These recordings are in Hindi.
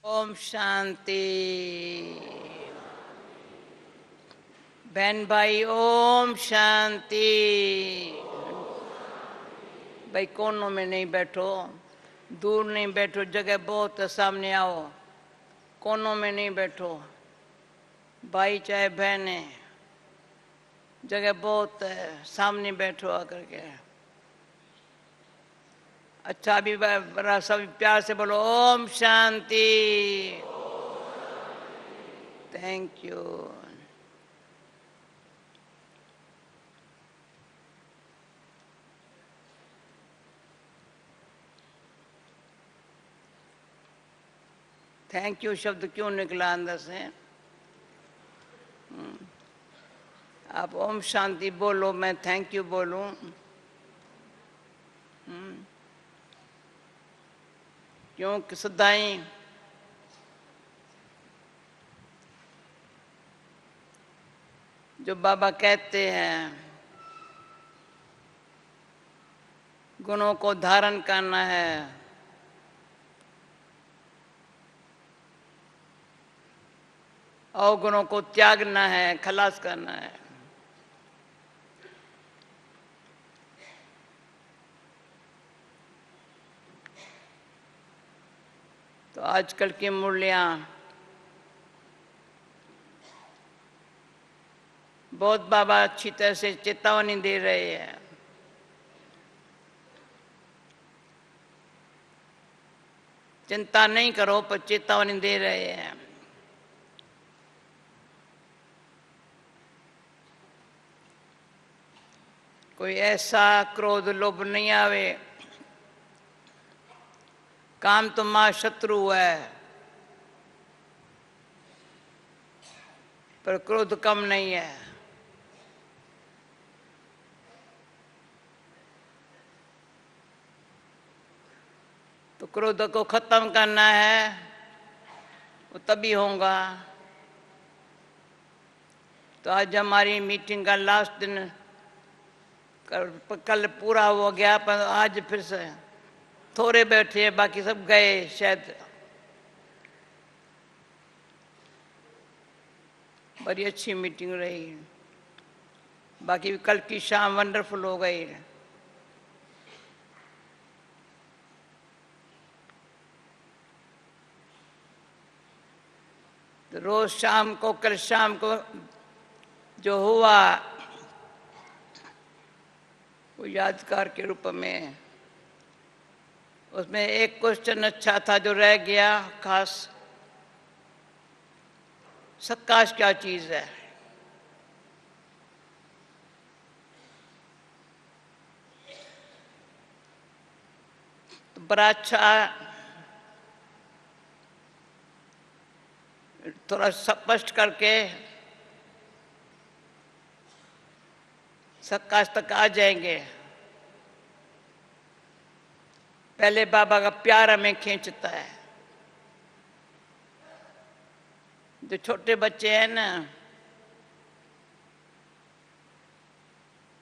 ओम शांति। बहन भाई ओम शांति। भाई कोनों में नहीं बैठो, दूर नहीं बैठो, जगह बहुत है, सामने आओ। कोनों में नहीं बैठो, भाई चाहे बहन है, जगह बहुत है, सामने बैठो आकर के। अच्छा भी बड़ा सब प्यार से बोलो ओम शांति। Thank you. थैंक यू शब्द क्यों निकला अंदर से? आप ओम शांति बोलो, मैं थैंक यू बोलूं। क्यों सदाई जो बाबा कहते हैं गुणों को धारण करना है, अवगुणों को त्यागना है, खलास करना है। तो आजकल की मुरलियां बहुत बाबा अच्छी तरह से चेतावनी दे रहे हैं। चिंता नहीं करो, पर चेतावनी दे रहे हैं। कोई ऐसा क्रोध लोभ नहीं आवे। काम तो मां शत्रु है, पर क्रोध कम नहीं है। तो क्रोध को खत्म करना है, वो तभी होगा। तो आज हमारी मीटिंग का लास्ट दिन, कल पूरा हो गया, पर आज फिर से थोड़े बैठे, बाकी सब गए शायद। बड़ी अच्छी मीटिंग रही, बाकी कल की शाम वंडरफुल हो गई। तो रोज शाम को, कल शाम को जो हुआ वो यादगार के रूप में, उसमें एक क्वेश्चन अच्छा था जो रह गया खास। सत्काश क्या चीज है? तो बड़ा अच्छा, थोड़ा स्पष्ट करके सत्काश तक आ जाएंगे। पहले बाबा का प्यार हमें खींचता है। जो छोटे बच्चे हैं ना,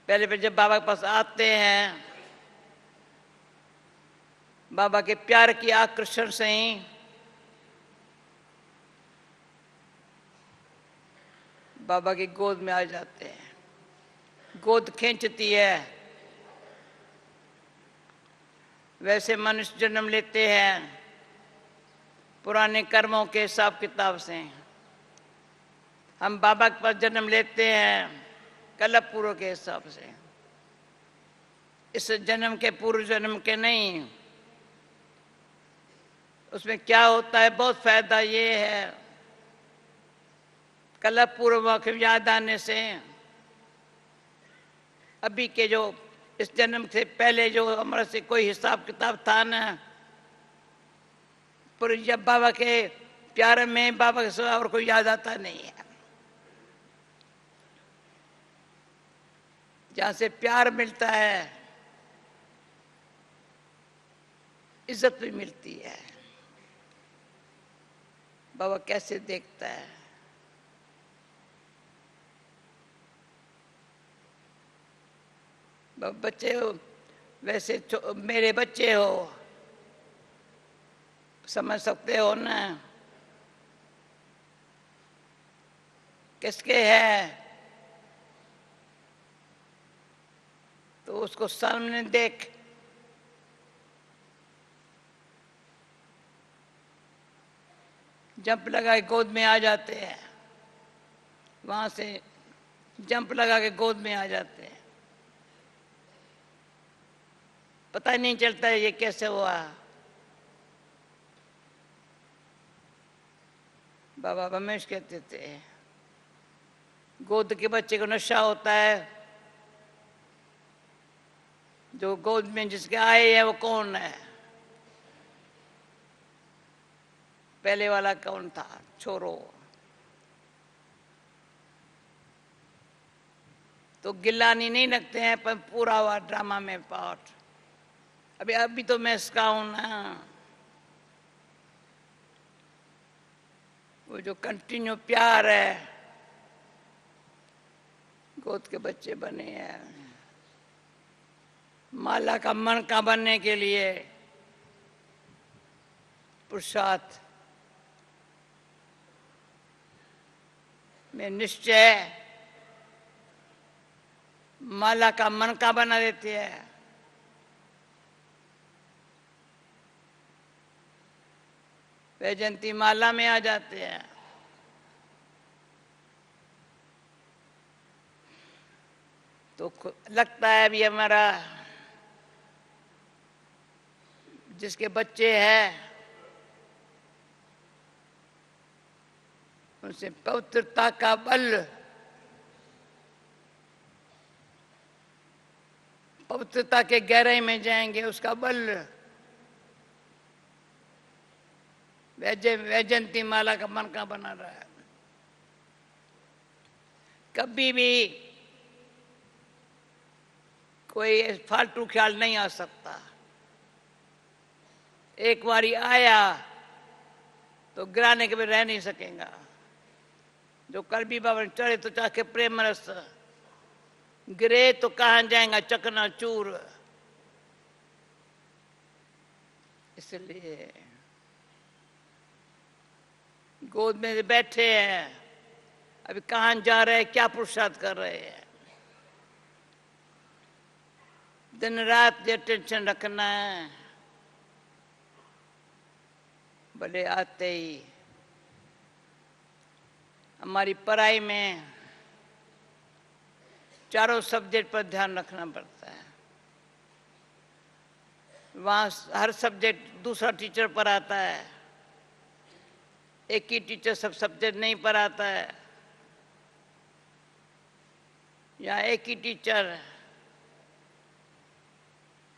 पहले जब बाबा के पास आते हैं, बाबा के प्यार की आकर्षण से ही बाबा की गोद में आ जाते हैं। गोद खींचती है। वैसे मनुष्य जन्म लेते हैं पुराने कर्मों के हिसाब किताब से। हम बाबा के पास जन्म लेते हैं कल्प पूर्व के हिसाब से। इस जन्म के पूर्व जन्म के नहीं। उसमें क्या होता है, बहुत फायदा ये है, कल्प पूर्व के याद आने से अभी के जो इस जन्म से पहले जो हमारे से कोई हिसाब किताब था ना, पर जब बाबा के प्यार में बाबा के सिवा और कोई याद आता नहीं है। जहां से प्यार मिलता है, इज्जत भी मिलती है। बाबा कैसे देखता है। बच्चे हो, वैसे मेरे बच्चे हो, समझ सकते हो ना। किसके है, तो उसको सामने देख, जंप लगा के गोद में आ जाते हैं, वहां से जंप लगा के गोद में आ जाते हैं, पता ही नहीं चलता है ये कैसे हुआ। बाबा रमेश कहते थे गोद के बच्चे को नशा होता है, जो गोद में जिसके आए हैं वो कौन है, पहले वाला कौन था, छोरो। तो गिलानी नहीं लगते हैं पर पूरा हुआ ड्रामा में पार्ट। अभी तो मैं इसका हूं ना, वो जो कंटिन्यू प्यार है, गोद के बच्चे बने हैं। माला का मन का बनने के लिए पुरुषार्थ में निश्चय माला का मन का बना देती है। वैजयंती माला में आ जाते हैं। तो लगता है अभी हमारा जिसके बच्चे हैं उनसे पवित्रता का बल, पवित्रता के गहराई में जाएंगे, उसका बल वैजयंती माला का मन का बना रहा है। कभी भी कोई फालतू ख्याल नहीं आ सकता। एक बारी आया तो गिराने के भी रह नहीं सकेगा। जो कल भी बाबा चढ़े तो चाहे प्रेम रस, गिरे तो कहां जाएगा चकनाचूर। इसलिए गोद में बैठे हैं, अभी कहां जा रहे हैं, क्या पुरुषार्थ कर रहे हैं। दिन रात ये टेंशन रखना है, भले आते ही हमारी पढ़ाई में चारों सब्जेक्ट पर ध्यान रखना पड़ता है। वहां हर सब्जेक्ट दूसरा टीचर पढ़ाता है, एक ही टीचर सब सब्जेक्ट नहीं पढ़ाता है। यहाँ एक ही टीचर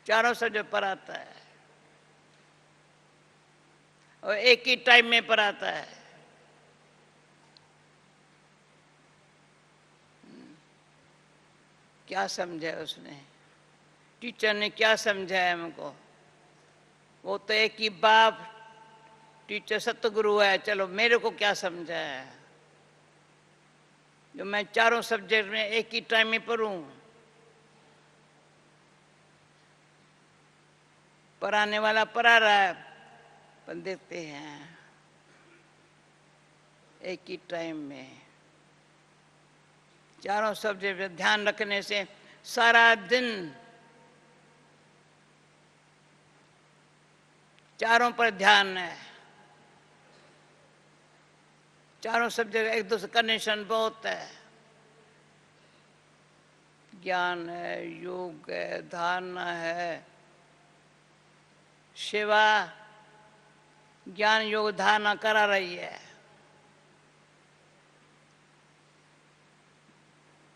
चारों सब्जेक्ट पढ़ाता है और एक ही टाइम में पढ़ाता है। क्या समझा उसने, टीचर ने क्या समझाया हमको। वो तो एक ही बाप टीचर सतगुरु है, चलो मेरे को क्या समझाया जो मैं चारों सब्जेक्ट में एक ही टाइम में पढ़ूं। पढ़ाने वाला पढ़ा रहा है, पर देते हैं एक ही टाइम में। चारों सब्जेक्ट पे ध्यान रखने से सारा दिन चारों पर ध्यान है। चारों सब्जेक्ट एक दूसरे कनेक्शन बहुत है। ज्ञान है, योग है, धारणा है, सेवा, ज्ञान योग धारणा करा रही है।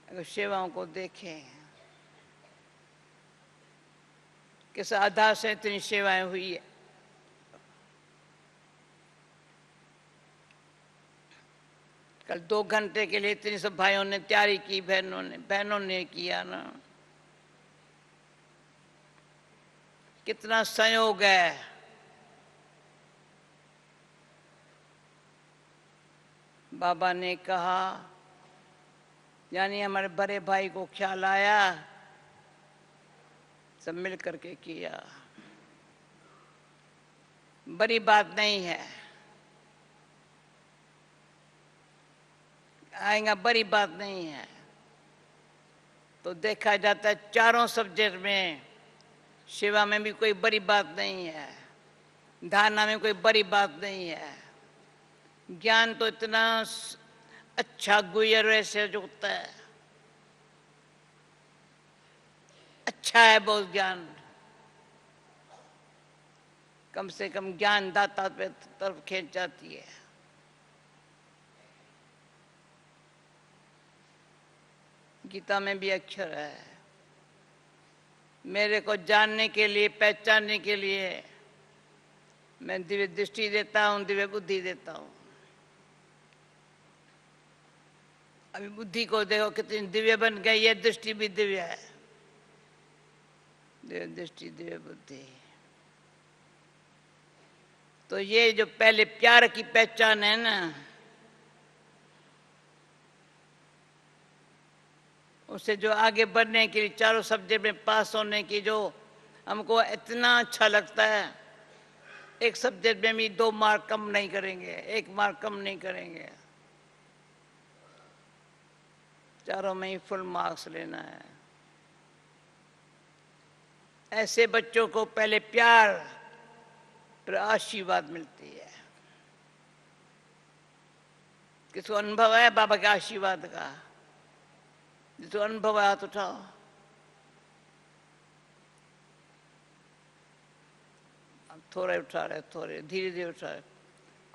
अगर सेवाओं को देखें किस आधार से इतनी सेवाएं हुई है। कल 2 घंटे के लिए इतनी सब भाइयों ने तैयारी की, बहनों ने किया ना। कितना संयोग है। बाबा ने कहा, यानी हमारे बड़े भाई को ख्याल आया, सब मिल करके किया। बड़ी बात नहीं है। आएगा बड़ी बात नहीं है। तो देखा जाता है चारों सब्जेक्ट में, सेवा में भी कोई बड़ी बात नहीं है, धारणा में कोई बड़ी बात नहीं है। ज्ञान तो इतना अच्छा गुजर वैसे जुड़ता है, अच्छा है बहुत ज्ञान। कम से कम ज्ञान दाता पे तरफ खींच जाती है। गीता में भी अक्षर है, मेरे को जानने के लिए, पहचानने के लिए मैं दिव्य दृष्टि देता हूं, दिव्य बुद्धि देता हूं। अभी बुद्धि को देखो कितनी दिव्य बन गई है, दृष्टि भी दिव्य है। दिव्य दृष्टि, दिव्य बुद्धि। तो ये जो पहले प्यार की पहचान है ना, उससे जो आगे बढ़ने के लिए, चारों सब्जेक्ट में पास होने की जो हमको इतना अच्छा लगता है, एक सब्जेक्ट में भी 2 मार्क कम नहीं करेंगे, 1 मार्क कम नहीं करेंगे, चारों में ही फुल मार्क्स लेना है। ऐसे बच्चों को पहले प्यार फिर आशीर्वाद मिलती है। किसको अनुभव है बाबा के आशीर्वाद का? जिसको अनुभव है हाथ उठाओ। थोड़े उठा रहे, थोड़े धीरे धीरे उठा रहे।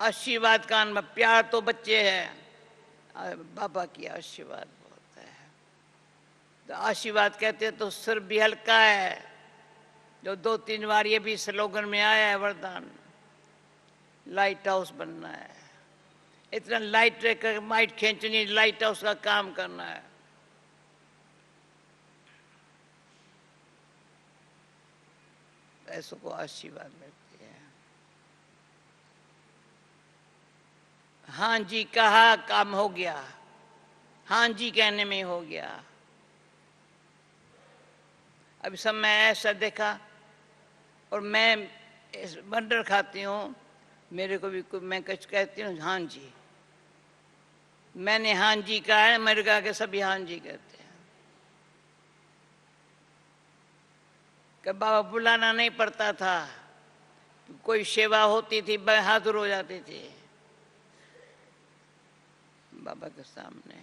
आशीर्वाद का अनुभव, प्यार तो बच्चे है, बाबा की आशीर्वाद बहुत है। तो आशीर्वाद कहते हैं तो सिर भी हल्का है, जो 2-3 बार ये भी स्लोगन में आया है वरदान, लाइट हाउस बनना है। इतना लाइट रहकर माइट खींचनी, लाइट हाउस का काम करना है। ऐसों को आशीर्वाद मिलती है। हाँ जी कहा, काम हो गया, हाँ जी कहने में हो गया। अभी सब मैं ऐसा देखा, और मैं बंडर खाती हूँ, मेरे को भी मैं कुछ कहती हूँ हाँ जी, मैंने हाँ जी कहा है, मेरे कहा के सभी हाँ जी कहते हैं। कि बाबा बुलाना नहीं पड़ता था, कोई सेवा होती थी हाजिर हो जाती थी बाबा के सामने।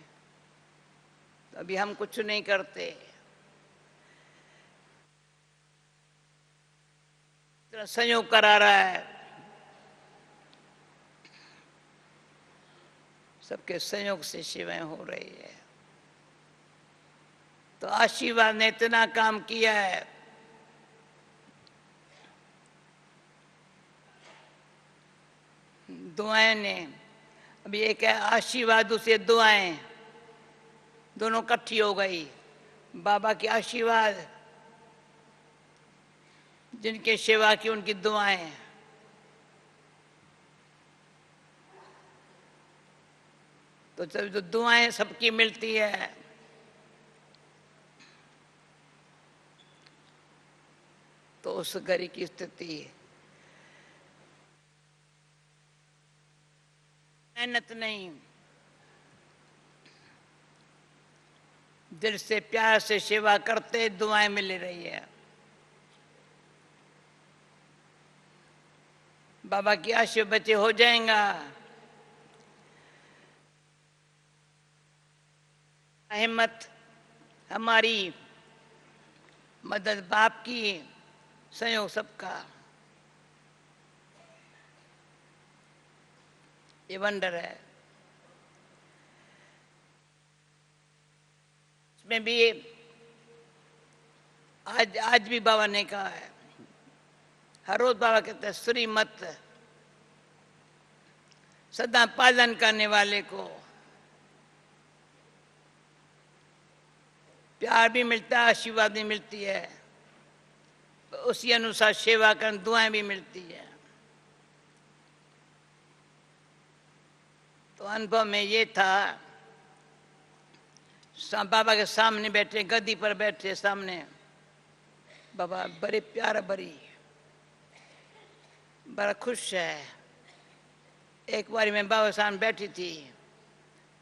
तो अभी हम कुछ नहीं करते, इतना संयोग करा रहा है, सबके संयोग से सेवाएं हो रही है। तो आशीर्वाद ने इतना काम किया है। दुआएं ने, अभी एक है आशीर्वाद, दूसरे दुआएं, दोनों इकट्ठी हो गई। बाबा की आशीर्वाद, जिनके सेवा की उनकी दुआएं। तो जब जो दुआएं सबकी मिलती है, तो उस घड़ी की स्थिति मेहनत नहीं, दिल से प्यार से सेवा करते दुआएं मिल रही है। बाबा की आशीर्वाद बच्चे हो जाएगा। हिम्मत हमारी, मदद बाप की, संयोग सबका। ये वंडर है। इसमें भी आज भी बाबा ने कहा है, हर रोज बाबा कहते हैं श्रीमत, सदा पालन करने वाले को प्यार भी मिलता है, आशीर्वाद भी मिलती है, उसी अनुसार सेवा कर दुआएं भी मिलती है। तो अनुभव में ये था, बाबा के सामने बैठे, गद्दी पर बैठे सामने बाबा, बड़े प्यार भरी, बड़ा खुश है। एक बार मैं बाबा के सामने बैठी थी,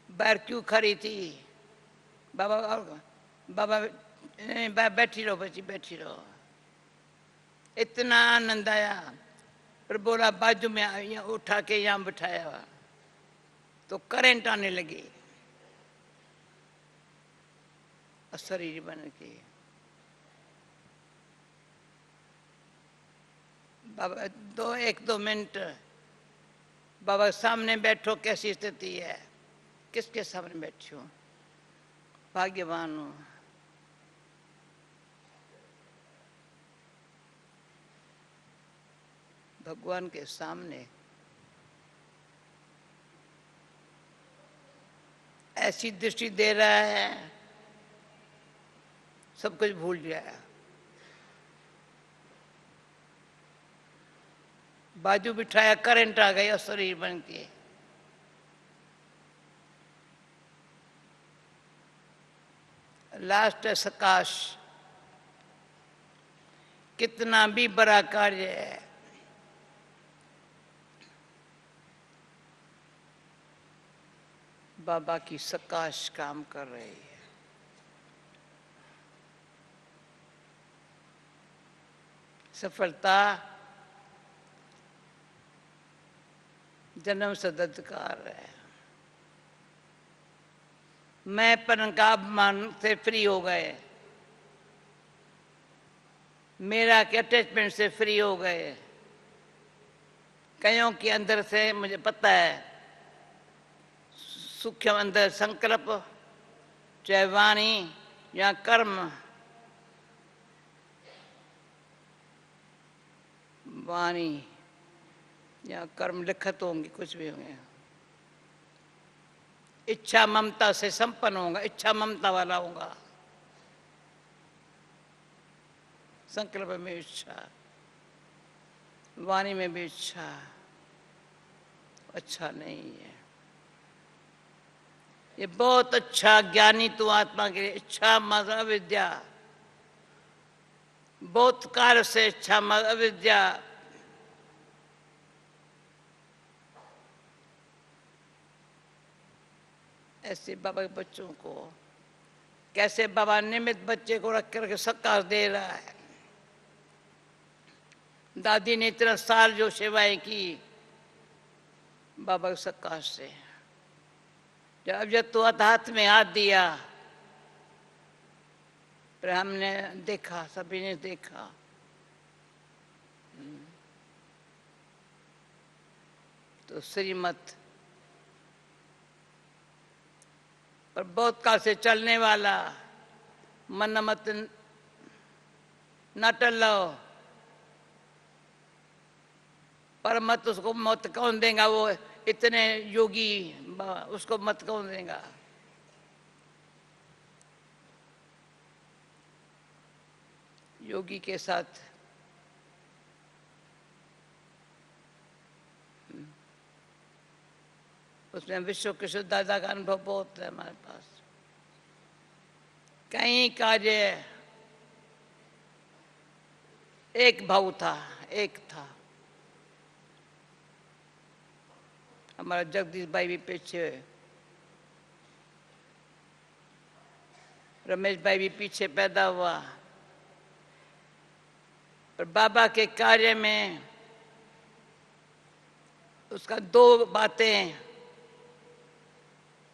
बाहर क्यों खड़ी थी? बाबा बाबा बैठी रहो बच्ची, बैठी रहो। इतना आनंद आया। फिर बोला बाजू में यहाँ उठा के यहाँ बिठाया तो करंट आने लगी शरीर बन के। बाबा एक दो मिनट बाबा सामने बैठो, कैसी स्थिति है? किसके सामने बैठी हो? भाग्यवान हो। भगवान के सामने ऐसी दृष्टि दे रहा है, सब कुछ भूल जाए। बाजू बिठाया, करंट आ गया शरीर बन के। लास्ट है सकाश। कितना भी बड़ा कार्य है, बाबा की सकाश काम कर रही है। सफलता जन्म सदकार है। मैं पन का अभिमान से फ्री हो गए, मेरा के अटैचमेंट से फ्री हो गए। कईयों के अंदर से मुझे पता है सूक्ष्म अंदर संकल्प, चाहे वाणी या कर्म, वाणी या कर्म लिखत होंगे, कुछ भी होंगे, इच्छा ममता से संपन्न होगा, इच्छा ममता वाला होगा। संकल्प में इच्छा, वाणी में भी इच्छा, अच्छा नहीं है। ये बहुत अच्छा ज्ञानी तो आत्मा के लिए इच्छा मद अविद्या, बहुत काल से इच्छा मद अविद्या। ऐसे बाबा के बच्चों को कैसे बाबा निमित्त बच्चे को रख करके सत्कार दे रहा है। दादी ने इतना साल जो सेवाएं की बाबा के सत्कार से, जब तो हाथ में हाथ दिया, फिर हमने देखा, सभी ने देखा। तो श्रीमत पर बहुत काल से चलने वाला, मन मत न टलो, पर मत उसको मत कौन देगा? वो इतने योगी, उसको मत कौन देगा? योगी के साथ उसमें विश्व के शुद्ध दादा का अनुभव बहुत है हमारे पास। कई कार्य एक भाव था, एक था। हमारा जगदीश भाई भी पीछे, रमेश भाई भी पीछे पैदा हुआ, पर बाबा के कार्य में उसका दो बातें,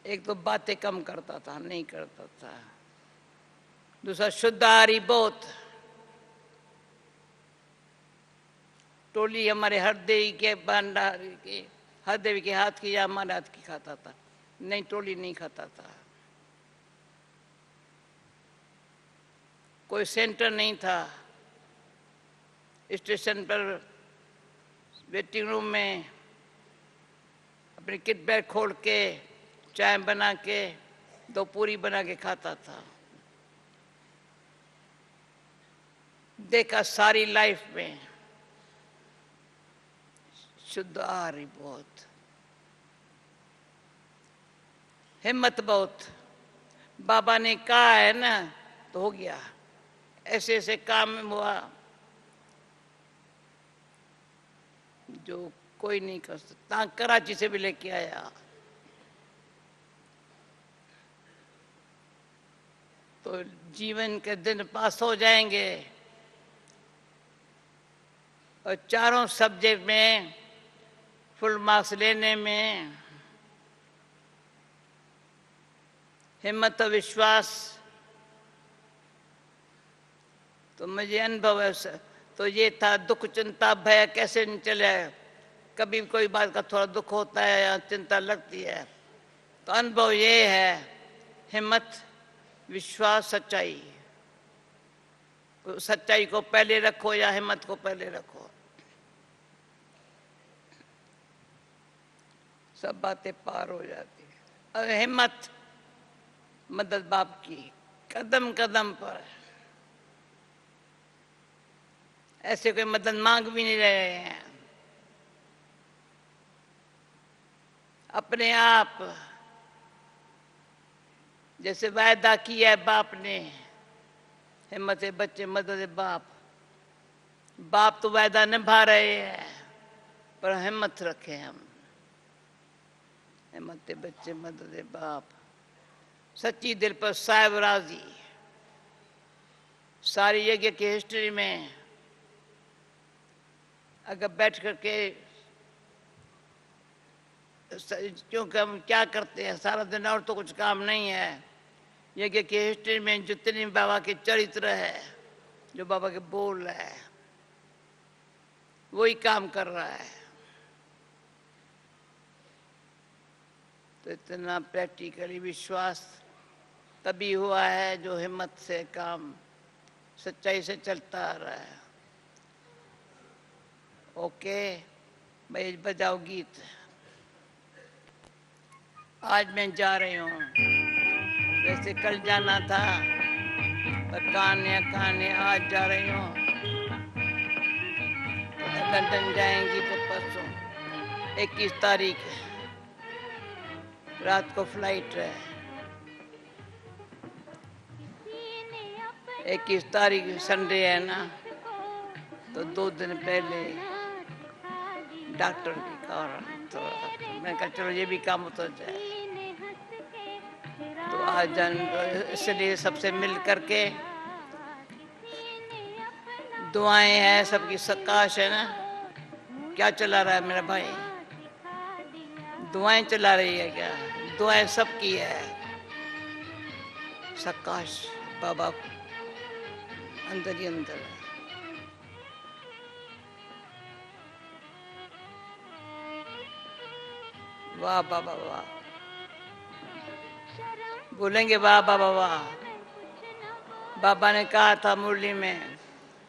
एक तो बातें कम करता था, नहीं करता था। दूसरा शुद्धारी बहुत। टोली हमारे हरदेवी के भंडारी के, हरदेवी के हाथ की या हमारे हाथ की खाता था, नहीं टोली नहीं खाता था। कोई सेंटर नहीं था। स्टेशन पर वेटिंग रूम में अपनी किट बैग खोल के चाय बना के, दो पूरी बना के खाता था। देखा सारी लाइफ में शुद्ध आहार ही बहुत, हिम्मत बहुत। बाबा ने कहा है ना तो हो गया। ऐसे ऐसे काम हुआ जो कोई नहीं कर सकता। कराची से भी लेके आया, तो जीवन के दिन पास हो जाएंगे। और चारों सब्जेक्ट में फुल मार्क्स लेने में हिम्मत और विश्वास तो मुझे अनुभव है। तो ये था दुख चिंता भय कैसे नहीं चले। कभी कोई बात का थोड़ा दुख होता है या चिंता लगती है तो अनुभव ये है, हिम्मत विश्वास सच्चाई। सच्चाई को पहले रखो या हिम्मत को पहले रखो, सब बातें पार हो जाती है। और हिम्मत मदद बाप की कदम कदम पर। ऐसे कोई मदद मांग भी नहीं रहे हैं, अपने आप जैसे वायदा किया है बाप ने, हिम्मत है बच्चे मदद है बाप। बाप तो वायदा निभा रहे हैं पर हिम्मत रखें हम। हिम्मत है बच्चे मदद है बाप। सच्ची दिल पर साहिब राजी। सारी यज्ञ की हिस्ट्री में अगर बैठ करके, क्योंकि हम क्या करते हैं सारा दिन और तो कुछ काम नहीं है। यज्ञ की हिस्ट्री में जितने बाबा के चरित्र है, जो बाबा के बोल है, वही काम कर रहा है। तो इतना प्रैक्टिकली विश्वास तभी हुआ है जो हिम्मत से काम सच्चाई से चलता आ रहा है। ओके भाई, बजाओ गीत। आज मैं जा रही हूँ, वैसे कल जाना था पर कहानी आज जा रही हूँ। लंदन जाएंगी तो परसों 21 तारीख रात को फ्लाइट है। 21 तारीख संडे है ना, तो 2 दिन पहले डॉक्टर के कारण तो मैं कहा चलो ये भी काम होता जाए। तो आज इसलिए सबसे मिल करके दुआएं हैं, सबकी सकाश है ना। क्या चला रहा है मेरा भाई? दुआएं चला रही है क्या? दुआएं सबकी है। सकाश बाबा अंदर ही अंदर है। वाह बाबा वाह, बोलेंगे वाह बाबा वाह। बाबा ने कहा था मुरली में,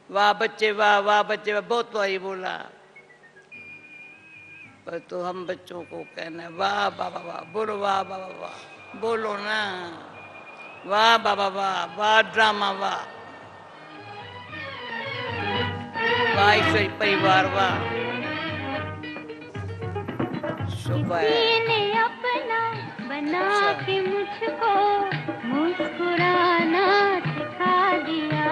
वाह बच्चे वाह, वाह बच्चे वाह, बहुत वही बोला। पर तो हम बच्चों को कहना है वाह बाबा वाह, बोलो वाह बाबा वाह, बोलो ना वाह बाबा वाह, वाह ड्रामा वाह, वाह ईश्वरी परिवार वाह। किसी ने अपना बना के मुझको मुस्कुराना सिखा दिया।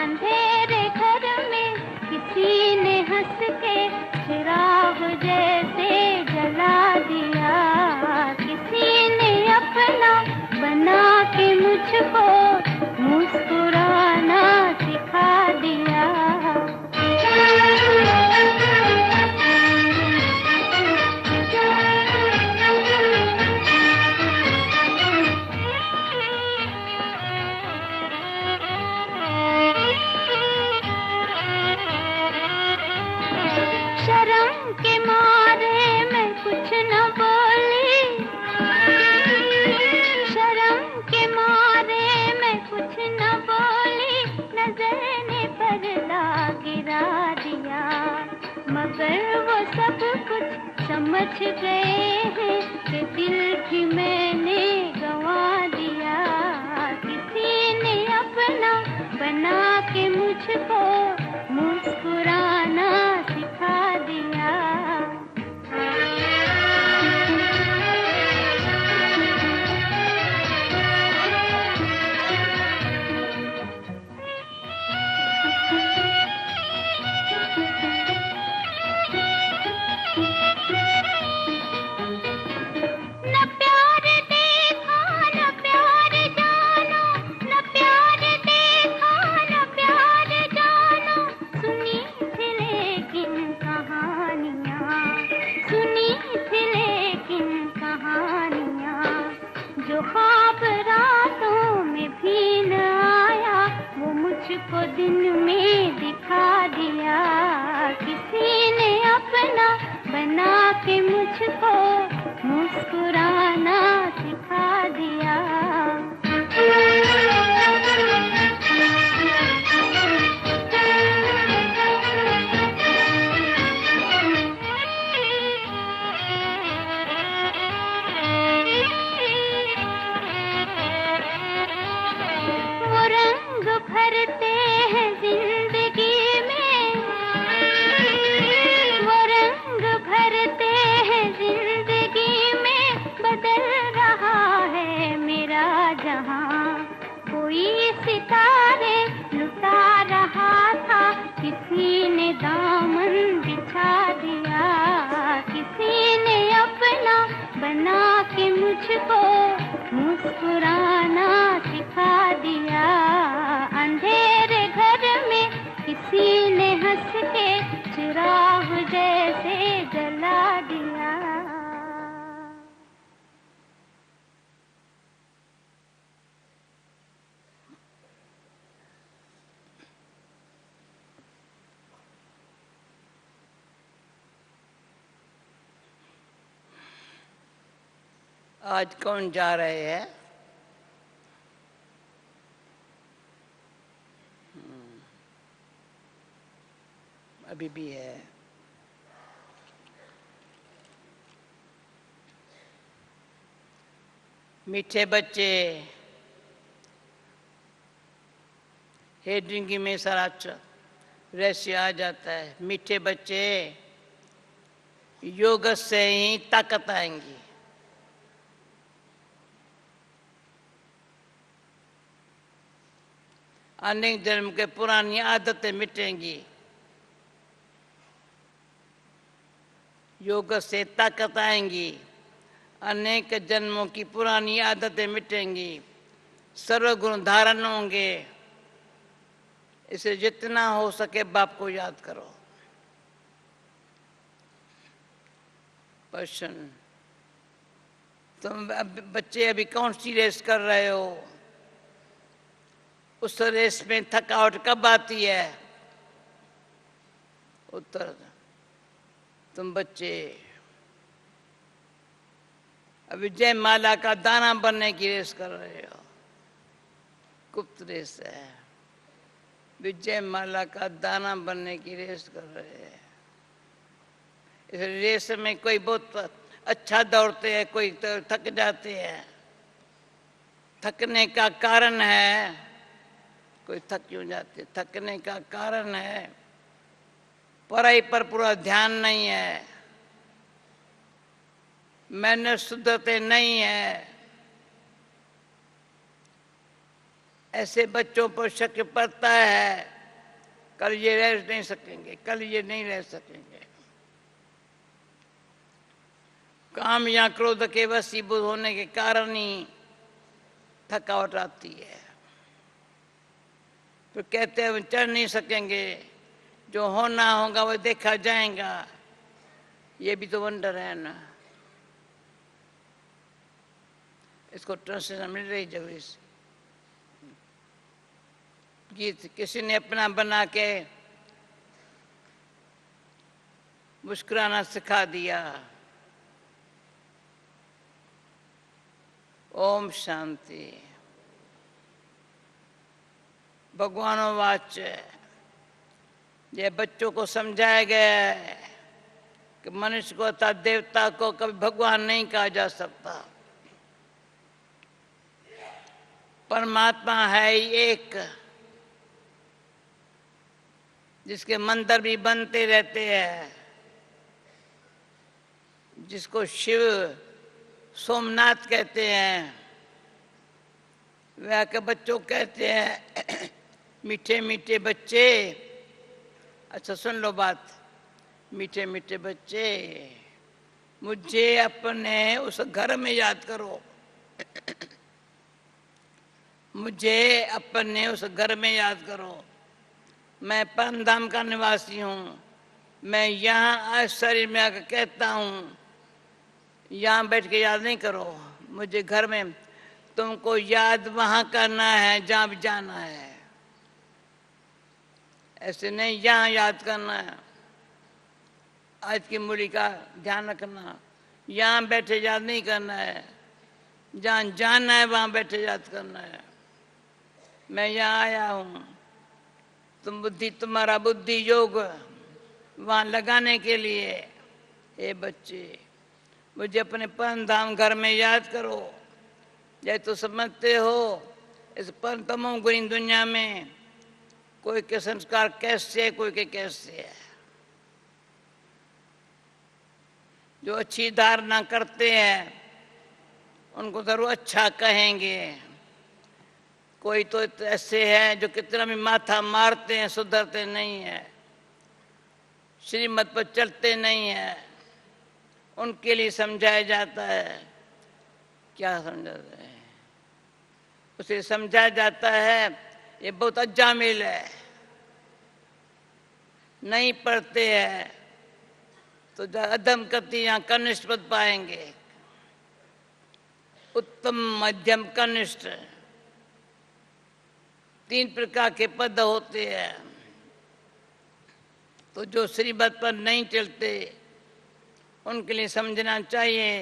अंधेरे घर में किसी ने हंस के चिराग जैसे जला दिया। किसी ने अपना बना के मुझको मुस्कुराना सिखा दिया। शर्म के मारे मैं कुछ न बोली, शर्म के मारे मैं कुछ न बोली। नजर ने पर्दा गिरा दिया, मगर वो सब कुछ समझ गए हैं कि दिल भी मैंने गंवा दिया। किसी ने अपना बना के मुझको मुस्कुराना सिखा दिया। न प्यार देखा न प्यार जाना, को दिन में दिखा दिया, किसी ने अपना बना के मुझको मुस्कुराना सिखा दिया। वो रंग भरते हैं जिंदगी में, वो रंग भरते हैं जिंदगी में, बदल रहा है मेरा जहां। कोई सितारे लुटा रहा था, किसी ने दामन बिछा दिया, किसी ने अपना बना के मुझको मुस्कुराना सिखा दिया। अंधेरे घर में किसी ने हंस के चिराग जैसे जला दिया। आज कौन जा रहे हैं? अभी भी है। मीठे बच्चे, हे ड्रिंकिंग में सारा रहस्य आ जाता है। मीठे बच्चे, योग से ही ताकत आएंगी। अनेक जन्म के पुरानी आदतें मिटेंगी। योग से ताकत आएंगी, अनेक जन्मों की पुरानी आदतें मिटेंगी, सर्वगुण धारण होंगे। इसे जितना हो सके बाप को याद करो। प्रश्न, तुम बच्चे अभी कौन सी रेस कर रहे हो? उस रेस में थकावट कब आती है? उत्तर, तुम बच्चे अभी जयमाला का दाना बनने की रेस कर रहे हो। गुप्त रेस है। विजय माला का दाना बनने की रेस कर रहे हैं। इस रेस में कोई बहुत अच्छा दौड़ते हैं, कोई तो थक जाते हैं। थकने का कारण है, कोई थक क्यों जाते? थकने का कारण है पढ़ाई पर पूरा ध्यान नहीं है, मैंने सुधरते नहीं है। ऐसे बच्चों पर शक पड़ता है, कल ये रह नहीं सकेंगे, कल ये नहीं रह सकेंगे। काम या क्रोध के वशीभूत होने के कारण ही थकावट आती है। तो कहते हैं चढ़ नहीं सकेंगे, जो होना होगा वो देखा जाएगा। ये भी तो वंडर है ना। इसको ट्रांसलेशन मिल रही जब इस गीत किसी ने अपना बना के मुस्कुराना सिखा दिया। ओम शांति। भगवानों वाच, ये बच्चों को समझाया गया है कि मनुष्य को अर्थात देवता को कभी भगवान नहीं कहा जा सकता। परमात्मा है ही एक, जिसके मंदिर भी बनते रहते हैं, जिसको शिव सोमनाथ कहते हैं। वह के बच्चों कहते हैं मीठे मीठे बच्चे। अच्छा सुन लो बात, मीठे मीठे बच्चे, मुझे अपने उस घर में याद करो। मुझे अपने उस घर में याद करो। मैं परमधाम का निवासी हूँ। मैं यहाँ शरीर में आकर कहता हूँ, यहाँ बैठ के याद नहीं करो मुझे घर में, तुमको याद वहाँ करना है जहाँ भी जाना है। ऐसे नहीं यहाँ याद करना है। आज की मूली का ध्यान रखना, यहाँ बैठे याद नहीं करना है, जहाँ जानना है वहाँ बैठे याद करना है। मैं यहाँ आया हूँ, तुम्हारा बुद्धि योग वहाँ लगाने के लिए। हे बच्चे, मुझे अपने परम धाम घर में याद करो। जैसे तो समझते हो इस परम तमोगुणी दुनिया में कोई के संस्कार कैसे है, कोई के कैसे है। जो अच्छी धारणा करते हैं उनको जरूर अच्छा कहेंगे। कोई तो ऐसे हैं जो कितना भी माथा मारते हैं सुधरते नहीं है, श्रीमत पर चलते नहीं है। उनके लिए समझाया जाता है। क्या समझाते हैं? उसे समझाया जाता है ये बहुत अजामिल है, नहीं पढ़ते हैं तो अधम गति यहाँ कनिष्ठ पद पाएंगे। उत्तम, मध्यम, कनिष्ठ 3 प्रकार के पद होते हैं। तो जो श्रीमत पर नहीं चलते उनके लिए समझना चाहिए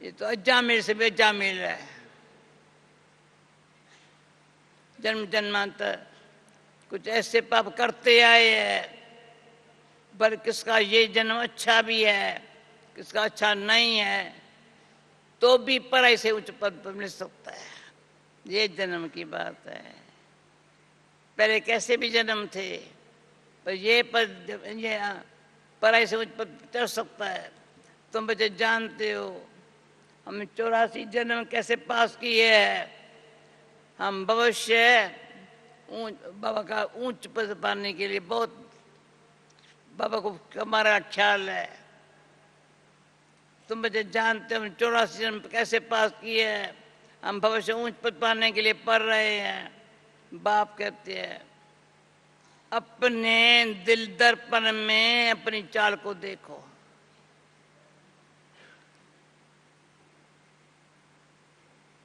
ये तो अजामिल से बेजामिल है। जन्म जन्मांतर कुछ ऐसे पाप करते आए हैं, पर किसका ये जन्म अच्छा भी है, किसका अच्छा नहीं है, तो भी पराई से उच्च पद पर मिल सकता है। ये जन्म की बात है। पहले कैसे भी जन्म थे, पर ये पद ये पराई से उच्च पद चढ़ सकता है। तुम बच्चे जानते हो हमने 84 जन्म कैसे पास किए हैं। हम भविष्य बाबा का ऊंच पद पाने के लिए बहुत बाबा को हमारा ख्याल है। तुम बच्चे जानते हो 84 जन्म कैसे पास किए हैं। हम भविष्य ऊंच पद पाने के लिए पढ़ रहे हैं। बाप कहते हैं अपने दिल दर्पण में अपनी चाल को देखो।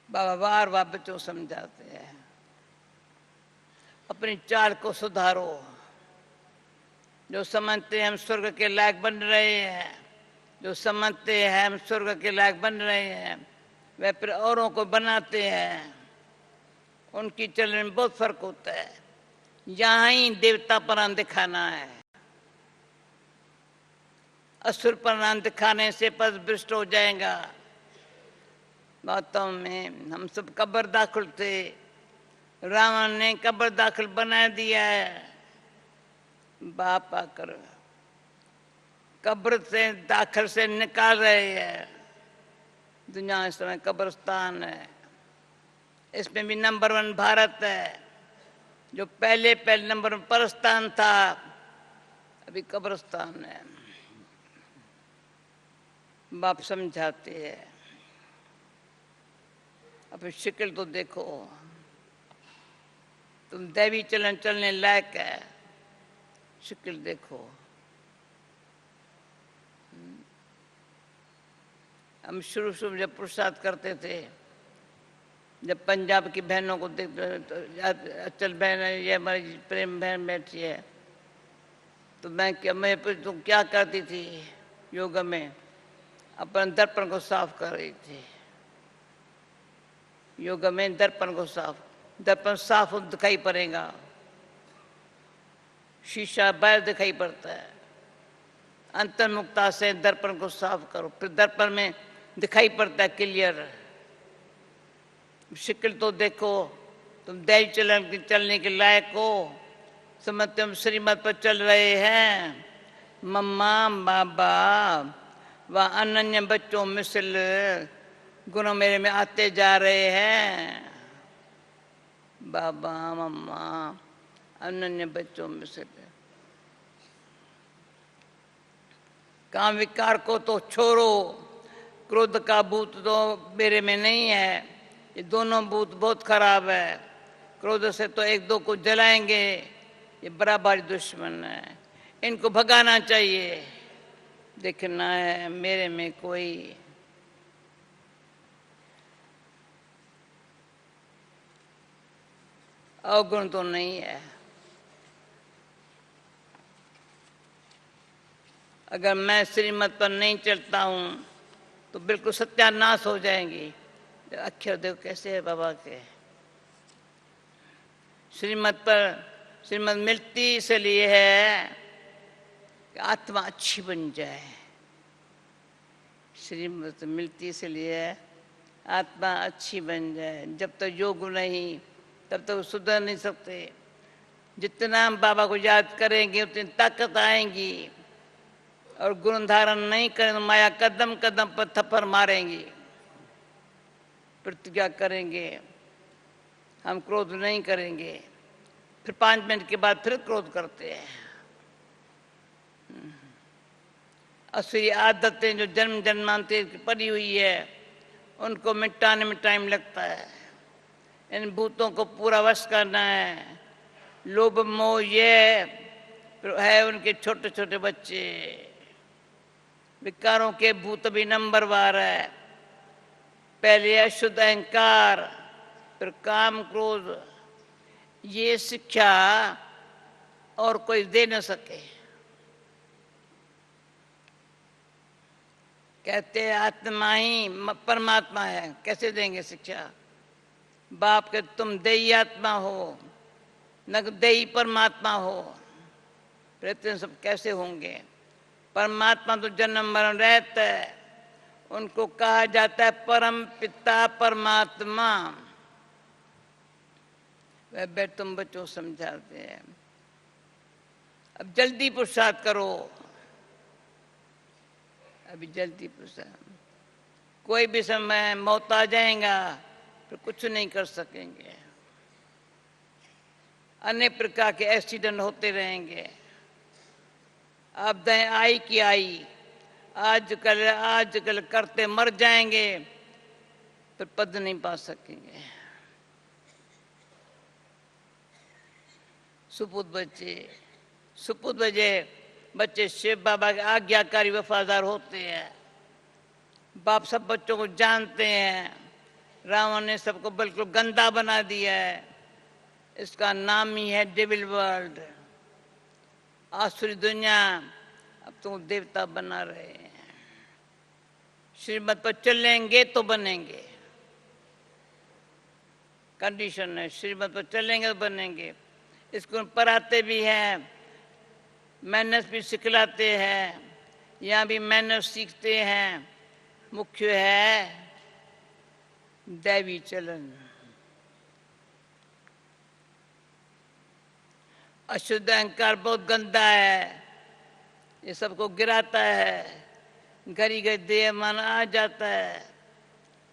बाबा बार बार बच्चों समझाते हैं अपनी चाल को सुधारो। जो समझते हैं हम स्वर्ग के लायक बन रहे हैं, जो समझते हैं हम स्वर्ग के लायक बन रहे हैं, वे फिर औरों को बनाते हैं। उनकी चलन में बहुत फर्क होता है। यहाँ ही देवता परान दिखाना है। असुर परान दिखाने से पद भ्रष्ट हो जाएगा। वास्तव में हम सब कब्र दाखिल थे, रावण ने कब्र दाखिल बना दिया है। बाप आकर कब्र से दाखिल से निकाल रहे हैं। दुनिया इस समय कब्रस्तान है। इसमें भी नंबर 1 भारत है। जो पहले नंबर 1 परस्तान था, अभी कब्रस्तान है। बाप समझाते हैं अब शक्ल तो देखो, तुम दैवी चलन चलने लायक है। शक्ल देखो। हम शुरू जब पुरुषार्थ करते थे, जब पंजाब की बहनों को देखते तो अचल बहन है, ये हमारी प्रेम बहन बैठी है, तो मैं तुम क्या करती थी योगा में? अपन दर्पण को साफ कर रही थी। योगा में दर्पण को दर्पण साफ दिखाई पड़ेगा। शीशा बाहर दिखाई पड़ता है। अंतर्मुखता से दर्पण को साफ करो, फिर दर्पण में दिखाई पड़ता है क्लियर। शक्ल तो देखो, तुम दैव चलने के लायक हो। समझते हम श्रीमत पर चल रहे हैं। मम्मा बाबा व अनन्य बच्चों मिसल गुण मेरे में आते जा रहे हैं। बाबा मम्मा अनन्य बच्चों में से काम विकार को तो छोड़ो, क्रोध का भूत तो मेरे में नहीं है। ये दोनों भूत बहुत खराब है। क्रोध से तो 1-2 को जलाएंगे, ये बराबर दुश्मन है। इनको भगाना चाहिए। देखना है मेरे में कोई अवगुण तो नहीं है। अगर मैं श्रीमत पर नहीं चलता हूँ तो बिल्कुल सत्यानाश हो जाएंगी। अक्षर देव कैसे है बाबा के। श्रीमत पर श्रीमत मिलती इसलिए है कि आत्मा अच्छी बन जाए। श्रीमत मिलती इसलिए है आत्मा अच्छी बन जाए। जब तक योग नहीं तब तक सुधर नहीं सकते। जितना हम बाबा को याद करेंगे उतनी ताकत आएंगी, और गुण धारण नहीं करें तो माया कदम कदम पर थप्पड़ मारेंगी। प्रतिज्ञा करेंगे हम क्रोध नहीं करेंगे, फिर 5 मिनट के बाद फिर क्रोध करते हैं। असली आदतें जो जन्म जन्मांतर की पड़ी हुई है उनको मिटाने में टाइम लगता है। इन भूतों को पूरा वश करना है। लोभ मोह ये है उनके छोटे छोटे बच्चे। विकारों के भूत भी नंबरवार है। पहले अशुद्ध अहंकार, फिर काम क्रोध। ये शिक्षा और कोई दे न सके। कहते हैं आत्मा ही परमात्मा है, कैसे देंगे शिक्षा। बाप के तुम देही आत्मा हो न देही परमात्मा हो, फिर सब कैसे होंगे। परमात्मा तो जन्म मरण रहता है। उनको कहा जाता है परम पिता परमात्मा। वह तुम बच्चों समझाते हैं। अब जल्दी पुरुषार्थ करो, अभी जल्दी पुरुषार्थ। कोई भी समय मौत आ जाएगा फिर कुछ नहीं कर सकेंगे। अनेक प्रकार के एक्सीडेंट होते रहेंगे। आपदाएं आई की आई। आजकल करते मर जाएंगे, फिर पद नहीं पा सकेंगे। सुपुत बच्चे शिव बाबा के आज्ञाकारी वफादार होते हैं। बाप सब बच्चों को जानते हैं। रावण ने सबको बिल्कुल गंदा बना दिया है। इसका नाम ही है डेविल वर्ल्ड। आसुरी दुनिया अब तो देवता बना रहे हैं। श्रीमत पर चलेंगे तो बनेंगे। कंडीशन है, श्रीमत पर चलेंगे तो बनेंगे। इसको पढ़ाते भी हैं, मैनर्स भी सिखलाते हैं। यहाँ भी मैनर्स सीखते हैं। मुख्य है दैवी चलन। अशुद्ध अहंकार बहुत गंदा है, ये सबको गिराता है। घड़ी घड़ी देह मन आ जाता है।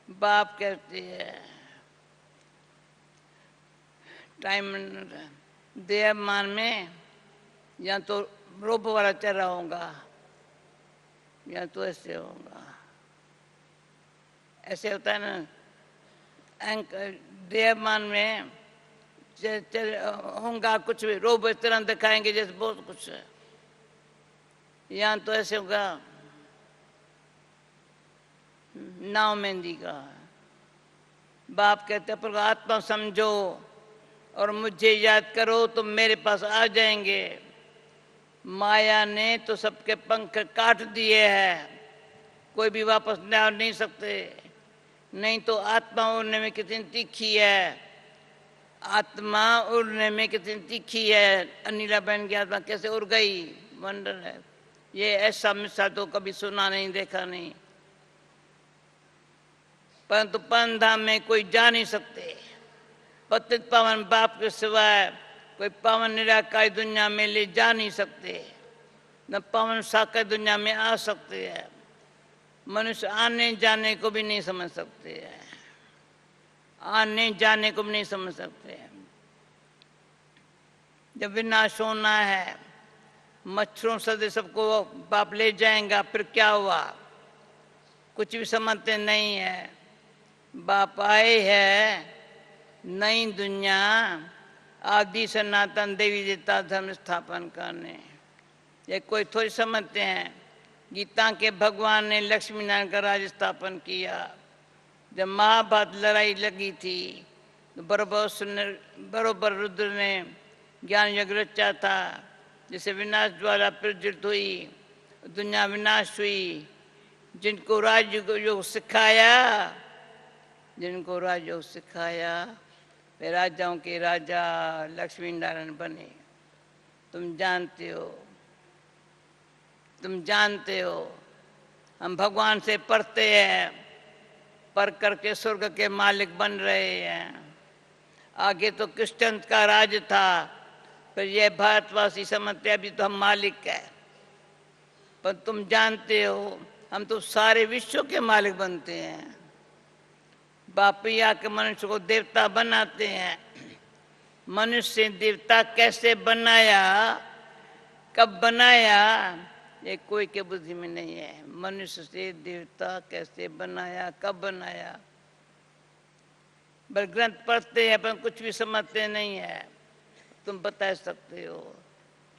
बाप कहते हैं टाइम देह मान में या तो रूप वाला चेहरा होगा या तो ऐसे होगा। ऐसे होता है ना, देह मान में होगा कुछ भी, रोब इस तरह दिखाएंगे जैसे बहुत कुछ है। यहाँ तो ऐसे होगा नाव मेहंदी का। बाप कहते पर आत्मा समझो और मुझे याद करो तो मेरे पास आ जाएंगे। माया ने तो सबके पंख काट दिए हैं, कोई भी वापस ला नहीं सकते। नहीं तो आत्मा उड़ने में कितनी तीखी है। आत्मा उड़ने में कितनी तीखी है। अनिला बहन की आत्मा कैसे उड़ गई, वंडर है। ये ऐसा मिसाल तो कभी सुना नहीं, देखा नहीं। परंतु परम धाम में कोई जा नहीं सकते। पतित पावन बाप के सिवाय कोई पावन निराकारी दुनिया में ले जा नहीं सकते, न पावन साकार दुनिया में आ सकते हैं। मनुष्य आने जाने को भी नहीं समझ सकते हैं। आने जाने को भी नहीं समझ सकते हैं। जब विनाश होना है, मच्छरों सदे सबको बाप ले जाएगा, फिर क्या हुआ कुछ भी समझते नहीं है। बाप आए है नई दुनिया आदि सनातन देवी देवता धर्म स्थापन करने। ये कोई थोड़ी समझते हैं। गीता के भगवान ने लक्ष्मी नारायण का राज स्थापन किया। जब महाभारत लड़ाई लगी थी तो बरोबर रुद्र ने ज्ञान यज्ञ रचा था, जिसे विनाश ज्वाला प्रज्वलित हुई। दुनिया विनाश हुई। जिनको राजयोग सिखाया, जिनको राजयोग सिखाया वे राजाओं के राजा लक्ष्मी नारायण बने। तुम जानते हो, तुम जानते हो, हम भगवान से पढ़ते हैं, पढ़ करके स्वर्ग के मालिक बन रहे हैं। आगे तो क्रिश्चियन का राज था, फिर यह भारतवासी समझते अभी तो हम मालिक है। पर तुम जानते हो हम तो सारे विश्व के मालिक बनते हैं। बापी आके मनुष्य को देवता बनाते हैं। मनुष्य से देवता कैसे बनाया, कब बनाया, ये कोई के बुद्धि में नहीं है। मनुष्य से देवता कैसे बनाया, कब बनाया, बस ग्रंथ पढ़ते हैं पर कुछ भी समझते नहीं है। तुम बता सकते हो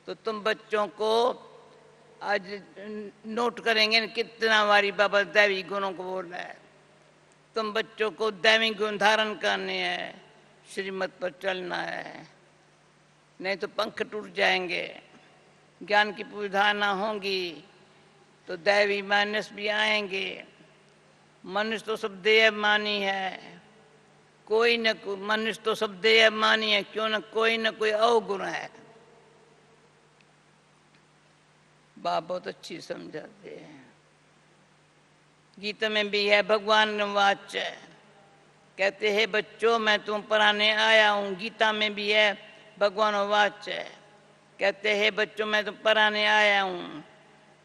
तो तुम बच्चों को आज नोट करेंगे कितना बारी बाबा दैवी गुणों को बोल रहा है। तुम बच्चों को दैवी गुण धारण करने हैं, श्रीमत पर चलना है, नहीं तो पंख टूट जाएंगे। ज्ञान की पूधाना होंगी तो दैवी मानस भी आएंगे। मनुष्य तो सब देयमानी है, कोई न कोई मनुष्य तो सब देयमानी है, क्यों न कोई अवगुण है। बाप बहुत अच्छी समझाते हैं। गीता में भी है भगवान वाच, कहते हैं बच्चों मैं तुम पढ़ाने आया हूँ। गीता में भी है भगवान वाच, कहते हैं बच्चों मैं तुम पढ़ाने आया हूँ।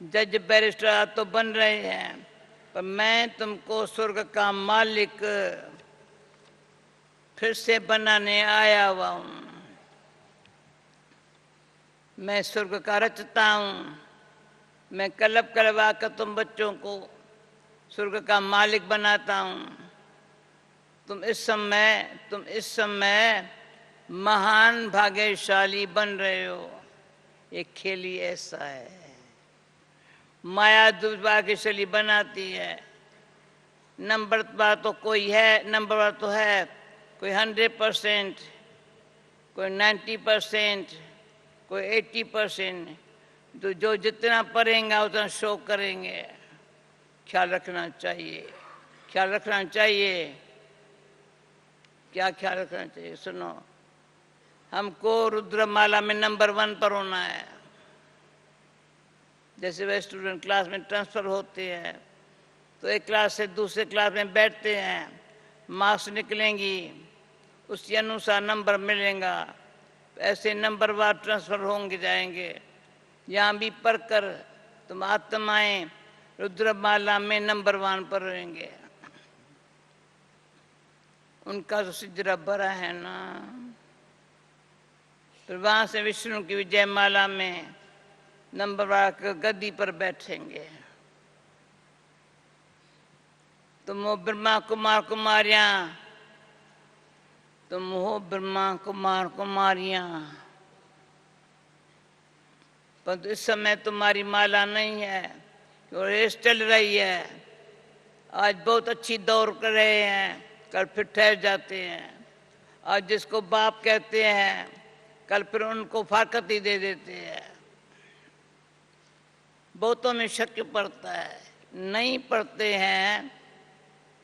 जज बैरिस्टर तो बन रहे हैं, पर मैं तुमको स्वर्ग का मालिक फिर से बनाने आया हुआ हूँ। मैं स्वर्ग का रचता हूँ। मैं कलब करवा कर तुम बच्चों को स्वर्ग का मालिक बनाता हूँ। तुम इस समय महान भाग्यशाली बन रहे हो। ये खेल ही ऐसा है, माया दुर्भाग्यशाली बनाती है। नंबर तो कोई है, नंबर तो है, कोई 100%, कोई 90%, कोई 80%। तो जो जितना पढ़ेंगे उतना शो करेंगे। ख्याल रखना चाहिए, ख्याल रखना चाहिए। क्या ख्याल रखना चाहिए? सुनो, हमको रुद्रमाला में नंबर 1 पर होना है। जैसे वह स्टूडेंट क्लास में ट्रांसफर होते हैं तो एक क्लास से दूसरे क्लास में बैठते हैं, मार्क्स निकलेंगी, उसी अनुसार नंबर मिलेगा। ऐसे नंबर वार ट्रांसफर होंगे जाएंगे। यहाँ भी पढ़कर तुम आत्माएं रुद्रमाला में नंबर 1 पर रहेंगे। उनका तो सिजरा बड़ा है ना। फिर वहां से विष्णु की विजय माला में नंबर 1 गद्दी पर बैठेंगे। तुम हो ब्रह्मा कुमार कुमारियां, तुम हो ब्रह्मा कुमार कुमारियां, परंतु इस समय तुम्हारी माला नहीं है, और रेस चल रही है। आज बहुत अच्छी दौड़ कर रहे हैं, कल फिर ठहर जाते हैं। आज जिसको बाप कहते हैं कल फिर उनको फाकती दे देते हैं। बहुतों में शक पड़ता है, नहीं पढ़ते हैं,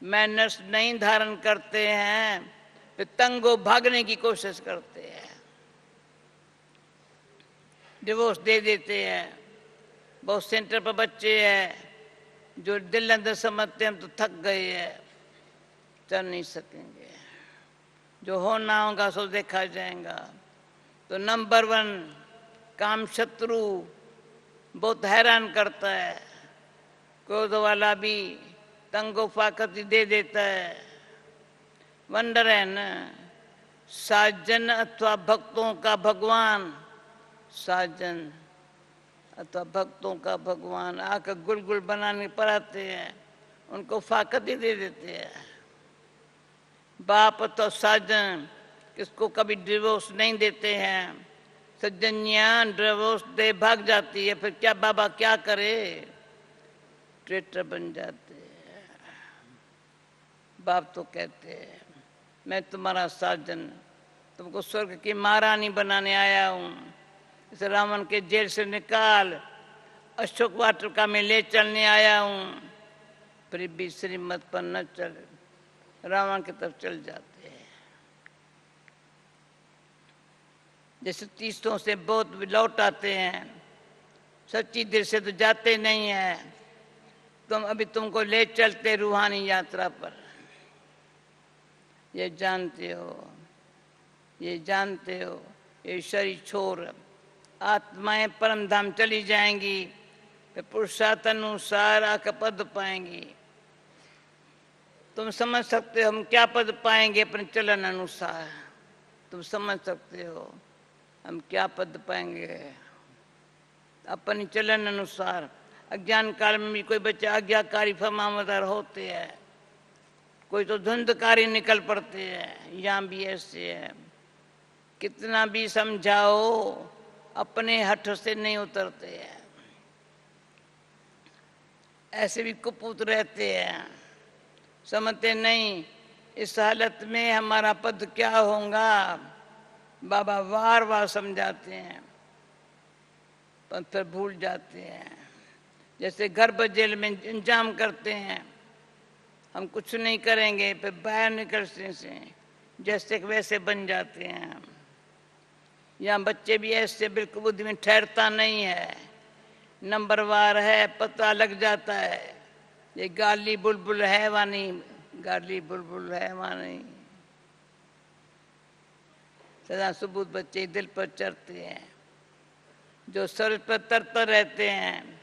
मैनर्स नहीं धारण करते हैं, फिर तंगो भागने की कोशिश करते हैं, डिवोर्स दे देते हैं। बहुत सेंटर पर बच्चे हैं जो दिल अंदर समझते हैं हम तो थक गए हैं, चल नहीं सकेंगे, जो होना होगा सो देखा जाएगा। तो नंबर 1 काम शत्रु बहुत हैरान करता है। क्रोध वाला भी तंगो फाकती दे देता है। वंडर है न, साजन अथवा भक्तों का भगवान, साजन अथवा भक्तों का भगवान आकर गुलगुल बनाने पर आते हैं, उनको फाकती दे देते हैं। बाप तो साजन किसको कभी डिवोर्स नहीं देते हैं। सज्जनियां डिवोर्स दे भाग जाती है, फिर क्या बाबा क्या करे, ट्रेटर बन जाते हैं। बाप तो कहते हैं मैं तुम्हारा साजन, तुमको स्वर्ग की महारानी बनाने आया हूँ। इस रावण के जेल से निकाल, अशोक वाटिका में ले चलने आया हूँ, फिर भी श्रीमत पर न चले, रावण की तरफ चल जाते हैं। जैसे तीर्थों से बहुत लौट आते हैं, सच्ची दिल से तो जाते नहीं है। अभी तुमको ले चलते रूहानी यात्रा पर, ये जानते हो, ये जानते हो, ये शरीर छोड़ आत्माएं परम धाम चली जाएंगी, फिर पुरुषार्थ अनुसार आकर पद पाएंगी। तुम समझ सकते हो हम क्या पद पाएंगे अपने चलन अनुसार, तुम समझ सकते हो हम क्या पद पाएंगे अपनी चलन अनुसार। अज्ञान काल में भी कोई बच्चे आज्ञाकारी फरमावदार होते हैं, कोई तो धुंधकारी निकल पड़ते हैं। यहाँ भी ऐसे है, कितना भी समझाओ अपने हठ से नहीं उतरते हैं। ऐसे भी कुपूत रहते हैं, समझते नहीं इस हालत में हमारा पद क्या होगा। बाबा बार बार समझाते हैं पर फिर भूल जाते हैं। जैसे गर्भ जेल में इंतजाम करते हैं, हम कुछ नहीं करेंगे, फिर बाहर निकलने से जैसे वैसे बन जाते हैं। यहाँ बच्चे भी ऐसे बिल्कुल बुद्धि में ठहरता नहीं है, नंबरवार है, पता लग जाता है ये गाली बुलबुल है वा नहीं, गाली बुलबुल है वा नहीं। सदा सुबुत बच्चे दिल पर चढ़ते हैं, जो शरीर पर तरते रहते हैं,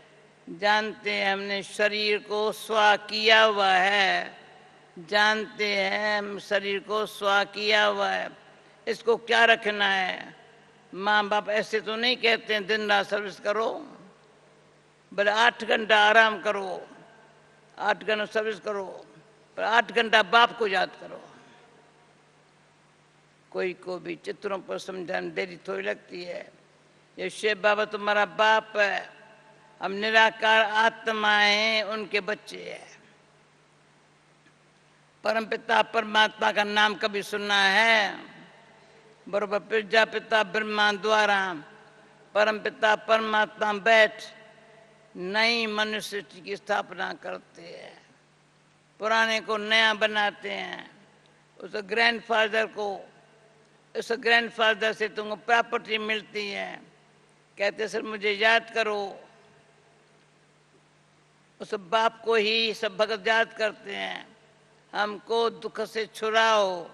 जानते हैं हमने शरीर को स्वा किया हुआ है, जानते हैं हम शरीर को स्वा किया हुआ है, इसको क्या रखना है। माँ बाप ऐसे तो नहीं कहते हैं दिन रात सर्विस करो, बल्कि 8 घंटा आराम करो, 8 घंटा सर्विस करो, पर 8 घंटा बाप को याद करो। कोई को भी चित्रों पर समझाने देरी थोड़ी लगती है। ये शिव बाबा तुम्हारा बाप है, हम निराकार आत्माएं उनके बच्चे हैं। परमपिता परमात्मा का नाम कभी सुना है? बरोबर प्रजापिता ब्रह्मा द्वारा परमपिता परमात्मा बैठ नई मनुष्य की स्थापना करते हैं, पुराने को नया बनाते हैं। उस ग्रैंडफादर को, उस ग्रैंडफादर से तुमको प्रॉपर्टी मिलती है, कहते सर मुझे याद करो। उस बाप को ही सब भगत याद करते हैं, हमको दुख से छुड़ाओ,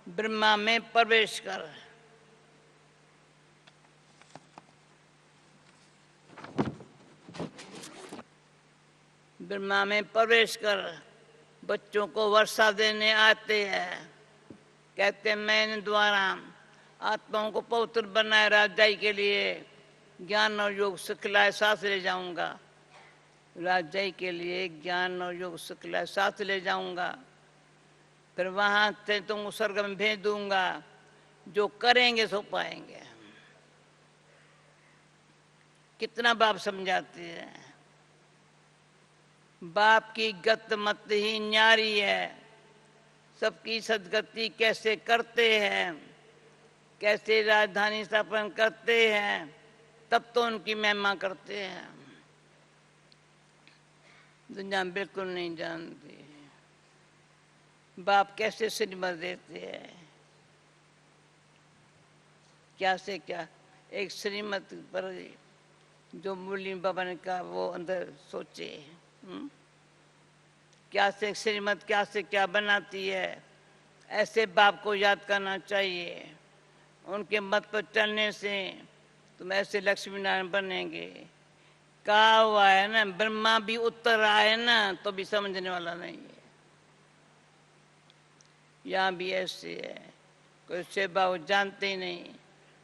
ब्रह्मा में प्रवेश कर। ब्रह्मा में प्रवेश कर। बच्चों को वर्षा देने आते हैं, कहते मैंने द्वारा आत्माओं को पवित्र बनाए राजाई के लिए ज्ञान और योग सिखलाए साथ ले जाऊंगा। राजाई के लिए ज्ञान और योग सिखलाए साथ ले जाऊंगा, फिर वहां से तुम स्वर्ग में भेज दूंगा। जो करेंगे सो पाएंगे। कितना बाप समझाते हैं, बाप की गत मत ही न्यारी है। सबकी सदगति कैसे करते हैं, कैसे राजधानी स्थापन करते हैं, तब तो उनकी महिमा करते हैं। दुनिया बिल्कुल नहीं जानती बाप कैसे श्रीमत देते हैं, क्या से क्या। एक श्रीमत पर जो मुरली बाबा ने कहा वो अंदर सोचे, क्या से श्रीमत क्या से क्या बनाती है। ऐसे बाप को याद करना चाहिए, उनके मत पर चलने से तुम ऐसे लक्ष्मी नारायण बनेंगे। कहा हुआ है ना, ब्रह्मा भी उत्तर आए ना तो भी समझने वाला नहीं है। यहाँ भी ऐसे है, कोई से बाबू जानते ही नहीं,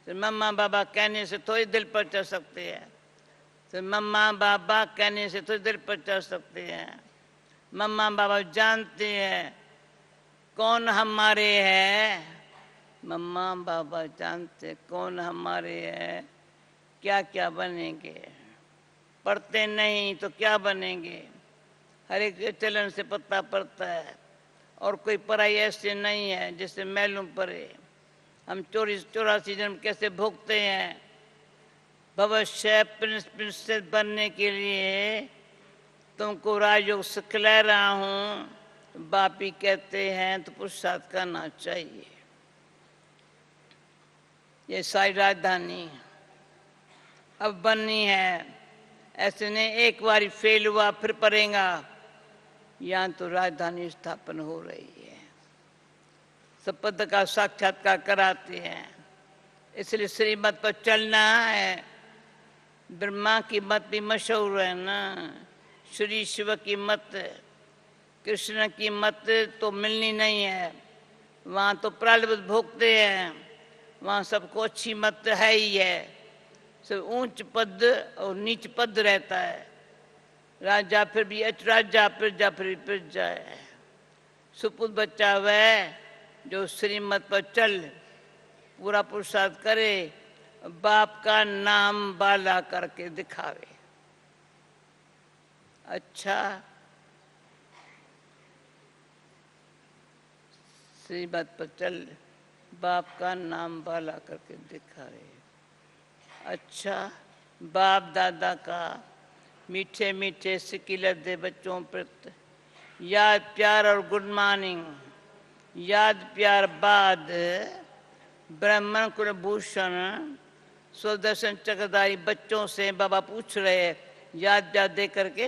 तो मम्मा बाबा कहने से थोड़ी दिल पर चढ़ सकते हैं। तो मम्मा बाबा कहने से थोड़ी दिल पर चढ़ सकते हैं। मम्मा बाबा जानते हैं कौन हमारे है, मम्मा बाबा जानते कौन हमारे है, क्या क्या बनेंगे। पढ़ते नहीं तो क्या बनेंगे, हर एक चलन से पता पड़ता है। और कोई पढ़ाई ऐसे नहीं है जिससे मालूम पड़े हम 84 जन्म कैसे भोगते हैं। भविष्य प्रिंसेस बनने के लिए तुमको राजयोग सिखला रहा हूँ। बाप ही कहते हैं तो पुरुषार्थ करना चाहिए। ये सारी राजधानी अब बननी है। ऐसे नहीं एक बार फेल हुआ फिर पड़ेगा। यहाँ तो राजधानी स्थापन हो रही है। सब पद का साक्षात्कार कराते हैं। इसलिए श्रीमत पर चलना है। ब्रह्मा की मत भी मशहूर है ना। श्री शिव की मत, कृष्ण की मत तो मिलनी नहीं है। वहाँ तो प्रारब्ध भोगते हैं। वहाँ सबको अच्छी मत है ही है। सब ऊंच पद और नीच पद रहता है। राजा फिर भी राजा प्रजा फिर प्रजा है। सुपुत बच्चा वह जो श्रीमत पर चल पूरा पुरुषार्थ करे, बाप का नाम बाला करके दिखावे। अच्छा, श्रीमत पर चल बाप का नाम बाला करके दिखावे। अच्छा, बाप दादा का मीठे मीठे सिकिलत दे बच्चों प्रति याद प्यार और गुड मॉर्निंग। याद प्यार बाद ब्राह्मण कुलभूषण स्वदर्शन चक्रधारी बच्चों से बाबा पूछ रहे हैं, याद याद दे करके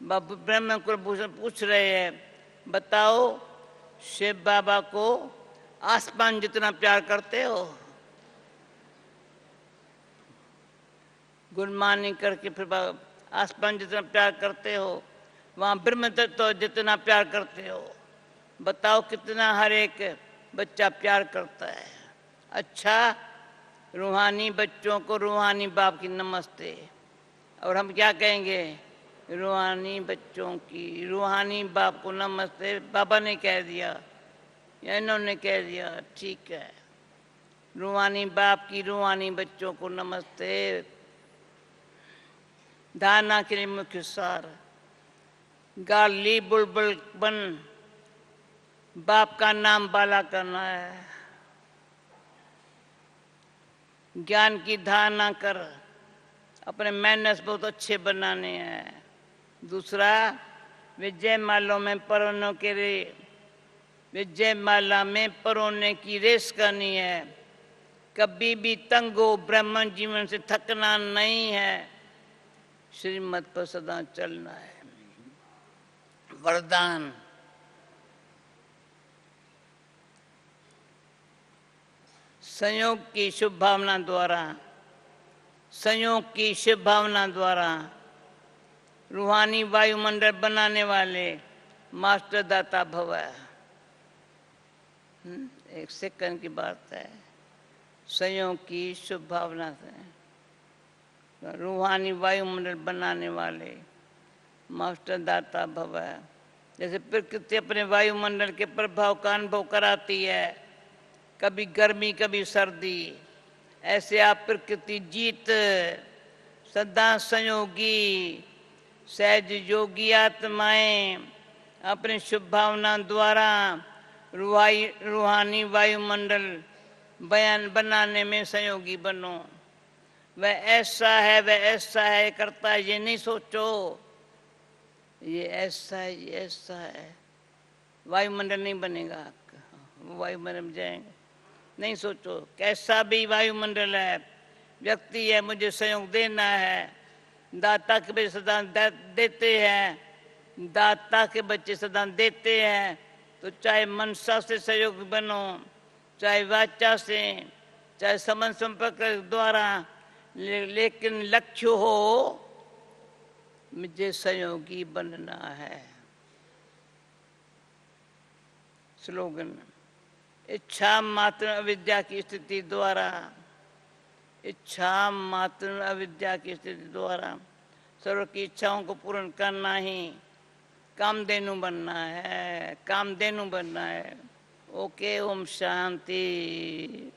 बाबा ब्राह्मण कुलभूषण पूछ रहे हैं, बताओ शिव बाबा को आसमान जितना प्यार करते हो? गुड मॉर्निंग करके फिर आसमान जितना प्यार करते हो, वहाँ ब्रह्म तत्व जितना प्यार करते हो, बताओ कितना हर एक बच्चा प्यार करता है। अच्छा, रूहानी बच्चों को रूहानी बाप की नमस्ते। और हम क्या कहेंगे? रूहानी बच्चों की रूहानी बाप को नमस्ते। बाबा ने कह दिया या इन्होंने कह दिया? ठीक है, रूहानी बाप की रूहानी बच्चों को नमस्ते। धारणा के लिए मुख्य सार, गाली बुलबुल बन बाप का नाम बाला करना है। ज्ञान की धारणा कर, अपने मैनर्स बहुत अच्छे बनाने हैं। दूसरा, विजय मालों में परोने के लिए विजय माला में परोने की रेस करनी है। कभी भी तंग हो ब्राह्मण जीवन से थकना नहीं है। श्रीमत पर सदा चलना है। वरदान, संयोग की शुभ भावना द्वारा संयोग की शुभ भावना द्वारा रूहानी वायुमंडल बनाने वाले मास्टर दाता भव। एक सेकंड की बात है। संयोग की शुभ भावना से रूहानी वायुमंडल बनाने वाले मास्टर दाता भव। जैसे प्रकृति अपने वायुमंडल के प्रभाव का अनुभव कराती है, कभी गर्मी कभी सर्दी, ऐसे आप प्रकृति जीत सदा संयोगी सहज योगी आत्माएं अपने शुभ भावना द्वारा रूहानी वायुमंडल बयान बनाने में सहयोगी बनो। वह ऐसा है, वह ऐसा है करता है, ये नहीं सोचो ये ऐसा है, ये ऐसा है। वायुमंडल नहीं बनेगा, वायुमंडल में जाएंगे। नहीं सोचो कैसा भी वायुमंडल है, व्यक्ति है, मुझे सहयोग देना है। दाता के बच्चे सदा देते हैं, दाता के बच्चे सदा देते हैं। तो चाहे मनसा से सहयोग बनो, चाहे वाचा से, चाहे संबंध संपर्क द्वारा, लेकिन लक्ष्य हो मुझे सहयोगी बनना है। स्लोगन, इच्छा मात्र अविद्या की स्थिति द्वारा, इच्छा मात्र अविद्या की स्थिति द्वारा सर्व की इच्छाओं को पूर्ण करना ही कामधेनु बनना है, कामधेनु बनना है। ओके, ओम शांति।